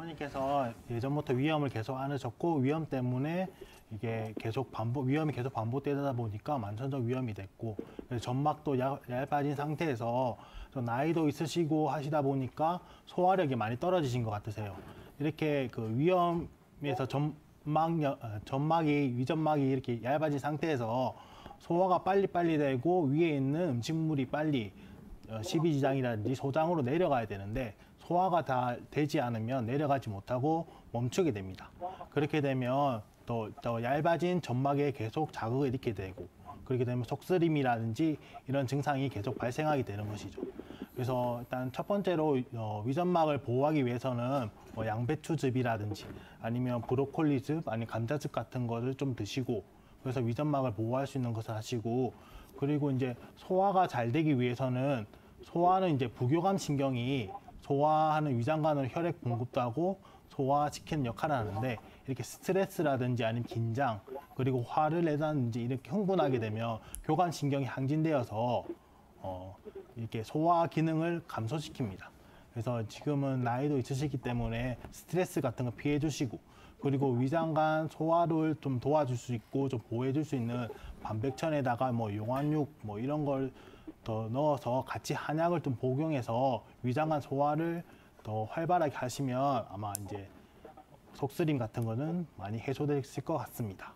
어머니께서 예전부터 위염을 계속 앓으셨고 위염 때문에 이게 계속 위염이 계속 반복되다 보니까 만성적 위염이 됐고 점막도 얇아진 상태에서 좀 나이도 있으시고 하시다 보니까 소화력이 많이 떨어지신 것 같으세요. 이렇게 그 위염에서 위점막이 이렇게 얇아진 상태에서 소화가 빨리빨리 되고 위에 있는 음식물이 빨리 십이지장이라든지 소장으로 내려가야 되는데 소화가 다 되지 않으면 내려가지 못하고 멈추게 됩니다. 그렇게 되면 더 얇아진 점막에 계속 자극을 일으키게 되고 그렇게 되면 속쓰림이라든지 이런 증상이 계속 발생하게 되는 것이죠. 그래서 일단 첫 번째로 위점막을 보호하기 위해서는 뭐 양배추즙이라든지 아니면 브로콜리즙 아니면 감자즙 같은 거를 좀 드시고 그래서 위점막을 보호할 수 있는 것을 하시고 그리고 이제 소화가 잘 되기 위해서는 소화는 이제 부교감 신경이 소화하는 위장관으로 혈액 공급도 하고 소화시키는 역할을 하는데 이렇게 스트레스라든지 아니면 긴장 그리고 화를 내다든지 이렇게 흥분하게 되면 교감 신경이 항진되어서 이렇게 소화 기능을 감소시킵니다. 그래서 지금은 나이도 있으시기 때문에 스트레스 같은 거 피해 주시고 그리고 위장관 소화를 좀 도와줄 수 있고 좀 보호해 줄 수 있는 반백천에다가 뭐 용환육 뭐 이런 걸 더 넣어서 같이 한약을 좀 복용해서 위장관 소화를 더 활발하게 하시면 아마 이제 속쓰림 같은 거는 많이 해소되실 것 같습니다.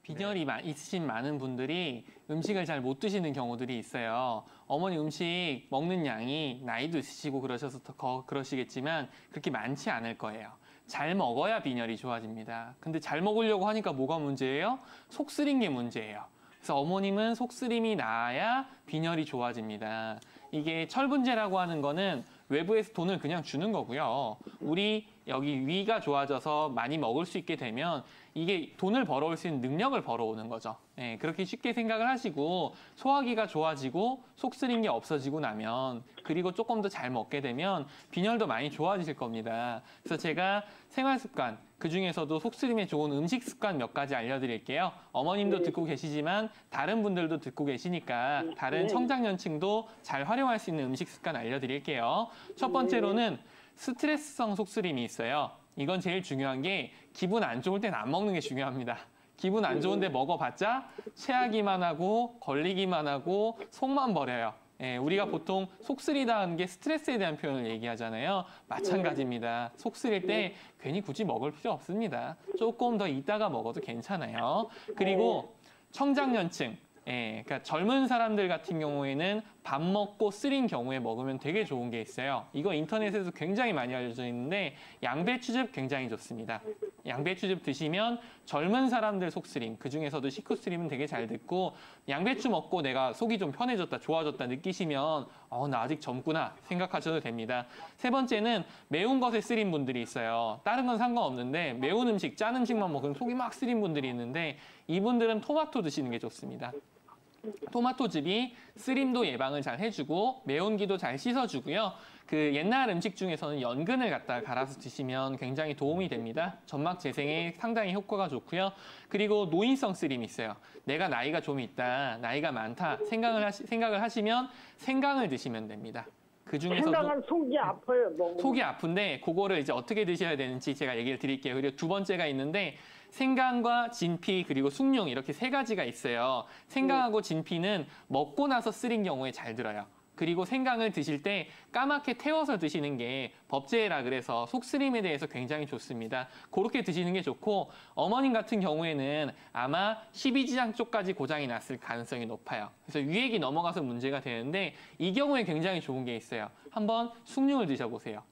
빈혈이 있으신 많은 분들이 음식을 잘 못 드시는 경우들이 있어요. 어머니 음식 먹는 양이 나이도 있으시고 그러셔서 더 그러시겠지만 그렇게 많지 않을 거예요. 잘 먹어야 빈혈이 좋아집니다. 근데 잘 먹으려고 하니까 뭐가 문제예요? 속 쓰린 게 문제예요. 그래서 어머님은 속쓰림이 나아야 빈혈이 좋아집니다. 이게 철분제라고 하는 거는 외부에서 돈을 그냥 주는 거고요. 우리 여기 위가 좋아져서 많이 먹을 수 있게 되면 이게 돈을 벌어올 수 있는 능력을 벌어오는 거죠. 네, 그렇게 쉽게 생각을 하시고 소화기가 좋아지고 속 쓰린 게 없어지고 나면 그리고 조금 더 잘 먹게 되면 빈혈도 많이 좋아지실 겁니다. 그래서 제가 생활 습관 그중에서도 속 쓰림에 좋은 음식 습관 몇 가지 알려드릴게요. 어머님도 듣고 계시지만 다른 분들도 듣고 계시니까 다른 청장년층도 잘 활용할 수 있는 음식 습관 알려드릴게요. 첫 번째로는 스트레스성 속쓰림이 있어요. 이건 제일 중요한 게 기분 안 좋을 땐 안 먹는 게 중요합니다. 기분 안 좋은데 먹어봤자 체하기만 하고 걸리기만 하고 속만 버려요. 예, 우리가 보통 속 쓰리다는 게 스트레스에 대한 표현을 얘기하잖아요. 마찬가지입니다. 속 쓰릴 때 괜히 굳이 먹을 필요 없습니다. 조금 더 이따가 먹어도 괜찮아요. 그리고 청장년층, 그러니까 젊은 사람들 같은 경우에는 밥 먹고 쓰린 경우에 먹으면 되게 좋은 게 있어요. 이거 인터넷에서 굉장히 많이 알려져 있는데 양배추즙 굉장히 좋습니다. 양배추즙 드시면 젊은 사람들 속쓰림, 그중에서도 식후쓰림은 되게 잘 듣고 양배추 먹고 내가 속이 좀 편해졌다, 좋아졌다 느끼시면 나 아직 젊구나 생각하셔도 됩니다. 세 번째는 매운 것에 쓰린 분들이 있어요. 다른 건 상관없는데 매운 음식, 짠 음식만 먹으면 속이 막 쓰린 분들이 있는데 이분들은 토마토 드시는 게 좋습니다. 토마토즙이 쓰림도 예방을 잘 해주고 매운기도 잘 씻어주고요. 그 옛날 음식 중에서는 연근을 갖다가 갈아서 드시면 굉장히 도움이 됩니다. 점막 재생에 상당히 효과가 좋고요. 그리고 노인성 쓰림이 있어요. 내가 나이가 좀 있다, 나이가 많다 생각을 하시면 생강을 드시면 됩니다. 그 중에서도 생강은 속이 아파요. 너무. 속이 아픈데 그거를 이제 어떻게 드셔야 되는지 제가 얘기를 드릴게요. 그리고 두 번째가 있는데 생강과 진피 그리고 숭늉 이렇게 세 가지가 있어요. 생강하고 진피는 먹고 나서 쓰린 경우에 잘 들어요. 그리고 생강을 드실 때 까맣게 태워서 드시는 게 법제라 그래서 속쓰림에 대해서 굉장히 좋습니다. 그렇게 드시는 게 좋고 어머님 같은 경우에는 아마 십이지장 쪽까지 고장이 났을 가능성이 높아요. 그래서 위액이 넘어가서 문제가 되는데 이 경우에 굉장히 좋은 게 있어요. 한번 숭늉을 드셔보세요.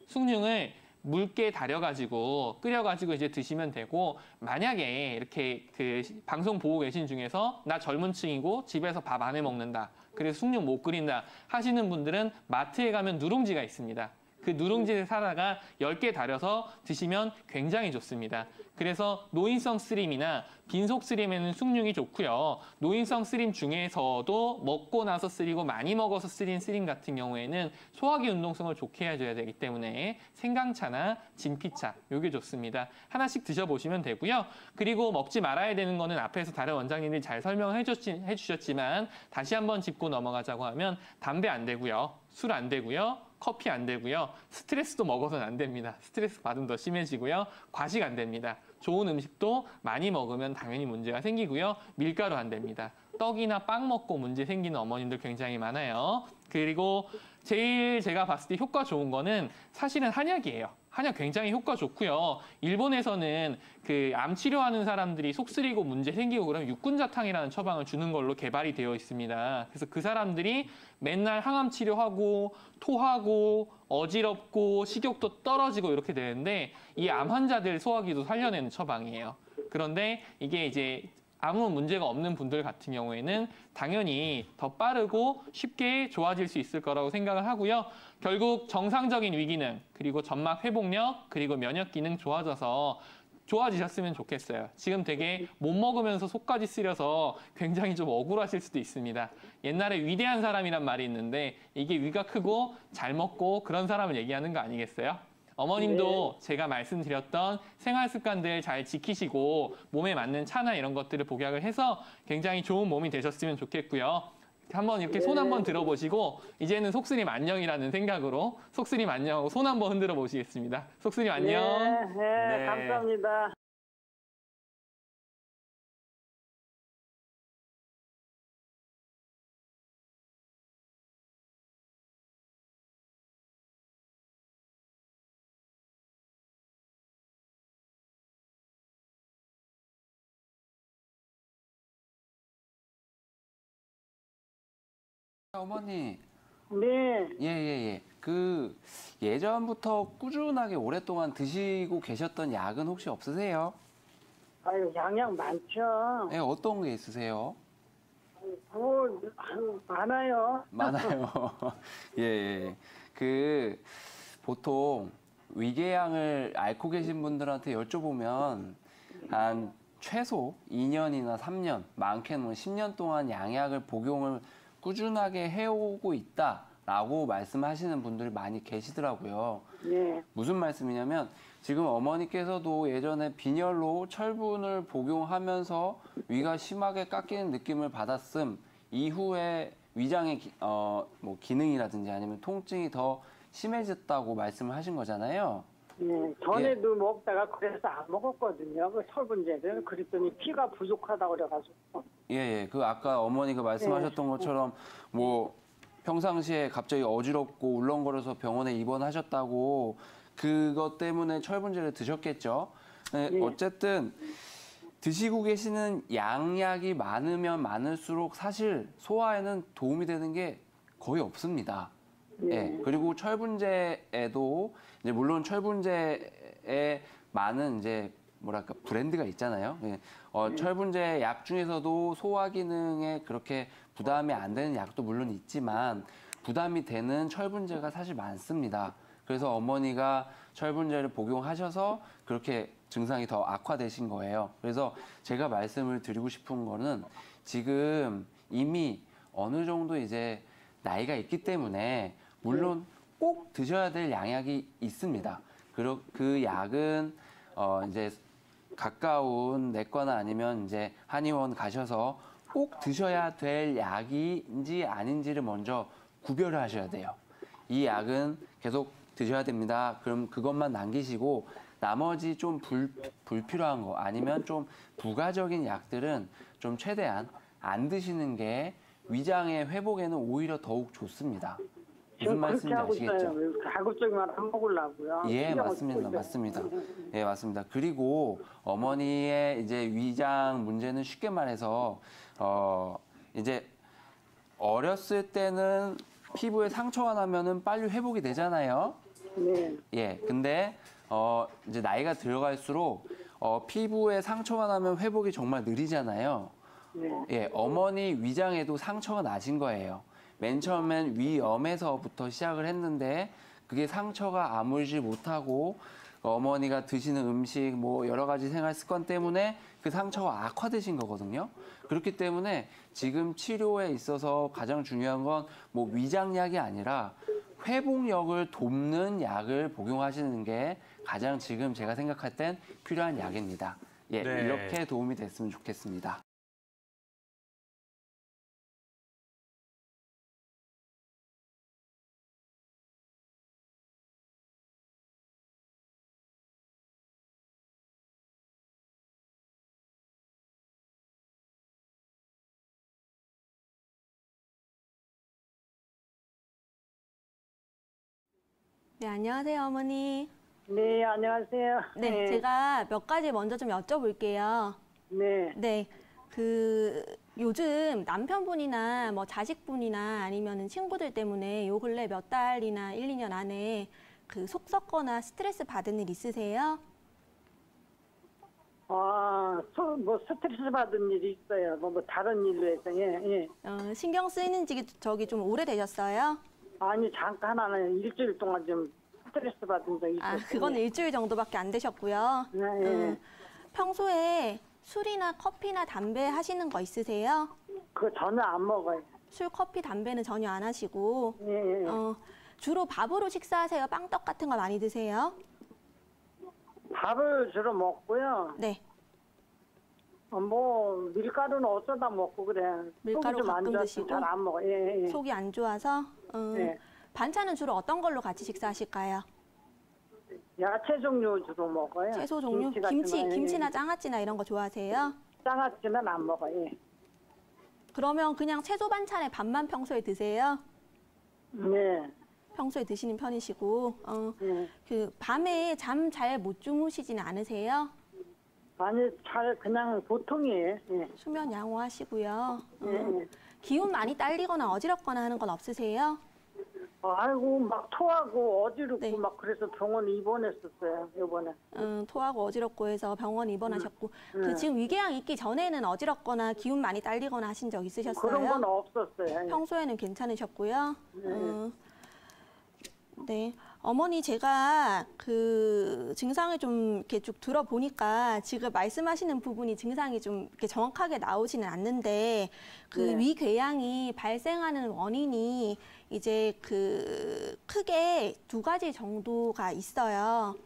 숭늉을 묽게 달여가지고 끓여가지고 이제 드시면 되고 만약에 이렇게 그 방송 보고 계신 중에서 나 젊은 층이고 집에서 밥 안 해 먹는다. 그래서 숭늉 못 끓인다 하시는 분들은 마트에 가면 누룽지가 있습니다. 그 누룽지를 사다가 10개 달여서 드시면 굉장히 좋습니다. 그래서 노인성 쓰림이나 빈속 쓰림에는 숭늉이 좋고요. 노인성 쓰림 중에서도 먹고 나서 쓰리고 많이 먹어서 쓰린 쓰림 같은 경우에는 소화기 운동성을 좋게 해줘야 되기 때문에 생강차나 진피차 요게 좋습니다. 하나씩 드셔보시면 되고요. 그리고 먹지 말아야 되는 거는 앞에서 다른 원장님들이 잘 설명을 해주셨지만 다시 한번 짚고 넘어가자고 하면 담배 안 되고요. 술 안 되고요. 커피 안 되고요. 스트레스도 먹어서는 안 됩니다. 스트레스 받으면 더 심해지고요. 과식 안 됩니다. 좋은 음식도 많이 먹으면 당연히 문제가 생기고요. 밀가루 안 됩니다. 떡이나 빵 먹고 문제 생기는 어머님들 굉장히 많아요. 그리고 제일 제가 봤을 때 효과 좋은 거는 사실은 한약이에요. 한약 굉장히 효과 좋고요. 일본에서는 그 암 치료하는 사람들이 속 쓰리고 문제 생기고 그러면 육군자탕이라는 처방을 주는 걸로 개발이 되어 있습니다. 그래서 그 사람들이 맨날 항암 치료하고 토하고 어지럽고 식욕도 떨어지고 이렇게 되는데 이 암 환자들 소화기도 살려내는 처방이에요. 그런데 이게 이제 아무 문제가 없는 분들 같은 경우에는 당연히 더 빠르고 쉽게 좋아질 수 있을 거라고 생각을 하고요. 결국 정상적인 위기능, 그리고 점막 회복력, 그리고 면역 기능 좋아져서 좋아지셨으면 좋겠어요. 지금 되게 못 먹으면서 속까지 쓰려서 굉장히 좀 억울하실 수도 있습니다. 옛날에 위대한 사람이란 말이 있는데 이게 위가 크고 잘 먹고 그런 사람을 얘기하는 거 아니겠어요? 어머님도 제가 말씀드렸던 생활 습관들 잘 지키시고 몸에 맞는 차나 이런 것들을 복약을 해서 굉장히 좋은 몸이 되셨으면 좋겠고요. 한번 이렇게 손 한번 들어보시고 이제는 속쓰림 안녕이라는 생각으로 속쓰림 안녕하고 손 한번 흔들어 보시겠습니다. 속쓰림 안녕. 네, 감사합니다. 어머니, 네, 예. 그 예전부터 꾸준하게 오랫동안 드시고 계셨던 약은 혹시 없으세요? 아유, 양양 많죠. 예, 어떤 게 있으세요? 많아요. 많아요. 예. 그 보통 위궤양을 앓고 계신 분들한테 여쭤보면 한 최소 2년이나 3년, 많게는 10년 동안 양약을 복용을 꾸준하게 해오고 있다라고 말씀하시는 분들이 많이 계시더라고요. 네, 무슨 말씀이냐면 지금 어머니께서도 예전에 빈혈로 철분을 복용하면서 위가 심하게 깎이는 느낌을 받았음 이후에 위장의 뭐 기능이라든지 아니면 통증이 더 심해졌다고 말씀을 하신 거잖아요. 네. 전에도 먹다가 그래서 안 먹었거든요. 그 철분제를. 그랬더니 피가 부족하다고 그래가지고. 예. 그 아까 어머니가 말씀하셨던 것처럼 뭐 평상시에 갑자기 어지럽고 울렁거려서 병원에 입원하셨다고 그것 때문에 철분제를 드셨겠죠. 네, 예. 어쨌든 드시고 계시는 양약이 많으면 많을수록 사실 소화에는 도움이 되는 게 거의 없습니다. 예. 그리고 철분제에도 이제 물론 철분제에 많은 이제 뭐랄까 브랜드가 있잖아요. 예. 철분제 약 중에서도 소화 기능에 그렇게 부담이 안 되는 약도 물론 있지만 부담이 되는 철분제가 사실 많습니다. 그래서 어머니가 철분제를 복용하셔서 그렇게 증상이 더 악화되신 거예요. 그래서 제가 말씀을 드리고 싶은 거는 지금 이미 어느 정도 이제 나이가 있기 때문에 물론 꼭 드셔야 될 양약이 있습니다. 그 약은 이제 가까운 내과나 아니면 이제 한의원 가셔서 꼭 드셔야 될 약인지 아닌지를 먼저 구별을 하셔야 돼요. 이 약은 계속 드셔야 됩니다. 그럼 그것만 남기시고 나머지 좀 불필요한 거 아니면 좀 부가적인 약들은 좀 최대한 안 드시는 게 위장의 회복에는 오히려 더욱 좋습니다. 무슨 말씀인지 아시겠죠? 가급적이면 안 먹으려고요. 예, 맞습니다. 예, 맞습니다. 그리고 어머니의 이제 위장 문제는 쉽게 말해서 이제 어렸을 때는 피부에 상처가 나면은 빨리 회복이 되잖아요. 네. 예, 근데 이제 나이가 들어갈수록 피부에 상처가 나면 회복이 정말 느리잖아요. 네. 예, 어머니 위장에도 상처가 나신 거예요. 맨 처음엔 위염에서부터 시작을 했는데 그게 상처가 아물지 못하고 어머니가 드시는 음식 뭐 여러 가지 생활 습관 때문에 그 상처가 악화되신 거거든요. 그렇기 때문에 지금 치료에 있어서 가장 중요한 건 뭐 위장약이 아니라 회복력을 돕는 약을 복용하시는 게 가장 지금 제가 생각할 땐 필요한 약입니다. 예, 네. 이렇게 도움이 됐으면 좋겠습니다. 네, 안녕하세요, 어머니. 네, 안녕하세요. 네, 제가 몇 가지 먼저 좀 여쭤볼게요. 네. 네, 요즘 남편분이나 뭐 자식분이나 아니면은 친구들 때문에 요 근래 몇 달이나 1, 2년 안에 속 썩거나 스트레스 받은 일 있으세요? 뭐 스트레스 받은 일이 있어요. 뭐 다른 일로 해서, 예. 신경 쓰이는 지 저기 좀 오래되셨어요? 아니, 잠깐 하나는 일주일 동안 좀 스트레스 받은 적이 있었어요. 그건 일주일 정도밖에 안 되셨고요. 예. 평소에 술이나 커피나 담배 하시는 거 있으세요? 그거 전혀 안 먹어요. 술, 커피, 담배는 전혀 안 하시고 예. 주로 밥으로 식사하세요? 빵떡 같은 거 많이 드세요? 밥을 주로 먹고요. 네. 뭐 밀가루는 어쩌다 먹고 그래. 밀가루 속이 좀 안 가끔 좋아서 드시고? 잘 안 먹어. 예. 속이 안 좋아서 네. 반찬은 주로 어떤 걸로 같이 식사하실까요? 야채 종류 주로 먹어요. 채소 종류? 김치 같은 거, 예. 김치나 장아찌나 이런 거 좋아하세요? 장아찌는 안 먹어. 예. 그러면 그냥 채소 반찬에 밥만 평소에 드세요? 네. 평소에 드시는 편이시고 네. 밤에 잠 잘 못 주무시지는 않으세요? 아니, 잘 그냥 보통이에요. 예. 수면 양호하시고요. 예. 기운 많이 딸리거나 어지럽거나 하는 건 없으세요? 아이고, 막 토하고 어지럽고 네. 막 그래서 병원 입원했었어요, 이번에. 토하고 어지럽고 해서 병원 입원하셨고 네. 지금 위궤양 있기 전에는 어지럽거나 기운 많이 딸리거나 하신 적 있으셨어요? 그런 건 없었어요. 예. 평소에는 괜찮으셨고요. 네. 어머니 제가 증상을 좀 이렇게 쭉 들어보니까 지금 말씀하시는 부분이 증상이 좀 이렇게 정확하게 나오지는 않는데 네. 위궤양이 발생하는 원인이 이제 크게 두 가지 정도가 있어요.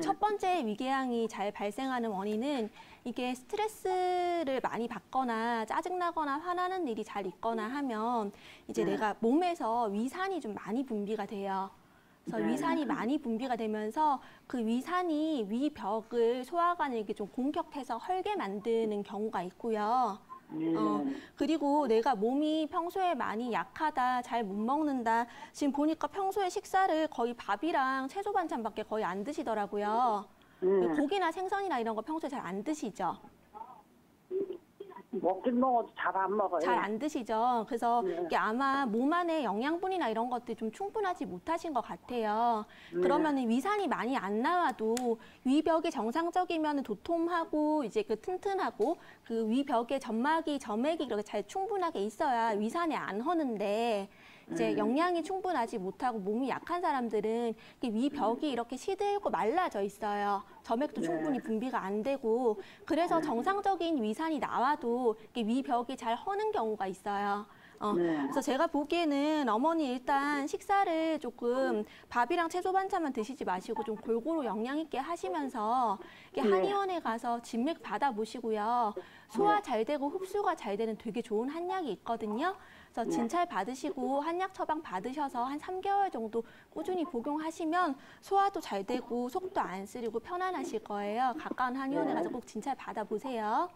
첫 번째 위궤양이 잘 발생하는 원인은 이게 스트레스를 많이 받거나 짜증나거나 화나는 일이 잘 있거나 하면 이제 내가 몸에서 위산이 좀 많이 분비가 돼요. 그래서 위산이 많이 분비가 되면서 그 위산이 위벽을 소화관을 이렇게 좀 공격해서 헐게 만드는 경우가 있고요. 그리고 내가 몸이 평소에 많이 약하다, 잘 못 먹는다. 지금 보니까 평소에 식사를 거의 밥이랑 채소 반찬밖에 거의 안 드시더라고요. 고기나 생선이나 이런 거 평소에 잘 안 드시죠? 먹긴 먹어도 잘 안 먹어요. 잘 안 드시죠? 그래서 이게 아마 몸 안에 영양분이나 이런 것들이 좀 충분하지 못하신 것 같아요. 그러면 위산이 많이 안 나와도 위벽이 정상적이면 도톰하고 이제 튼튼하고 위벽에 점막이 점액이 이렇게 잘 충분하게 있어야 위산이 안 허는데 이제 영양이 충분하지 못하고 몸이 약한 사람들은 위벽이 이렇게 시들고 말라져 있어요. 점액도 충분히 분비가 안 되고 그래서 정상적인 위산이 나와도 위벽이 잘 허는 경우가 있어요. 그래서 제가 보기에는 어머니 일단 식사를 조금 밥이랑 채소 반찬만 드시지 마시고 좀 골고루 영양 있게 하시면서 한의원에 가서 진맥 받아보시고요. 소화 잘 되고 흡수가 잘 되는 되게 좋은 한약이 있거든요. 그래서 진찰 받으시고 한약 처방 받으셔서 한 3개월 정도 꾸준히 복용하시면 소화도 잘 되고 속도 안 쓰리고 편안하실 거예요. 가까운 한의원에 가서 꼭 진찰 받아보세요.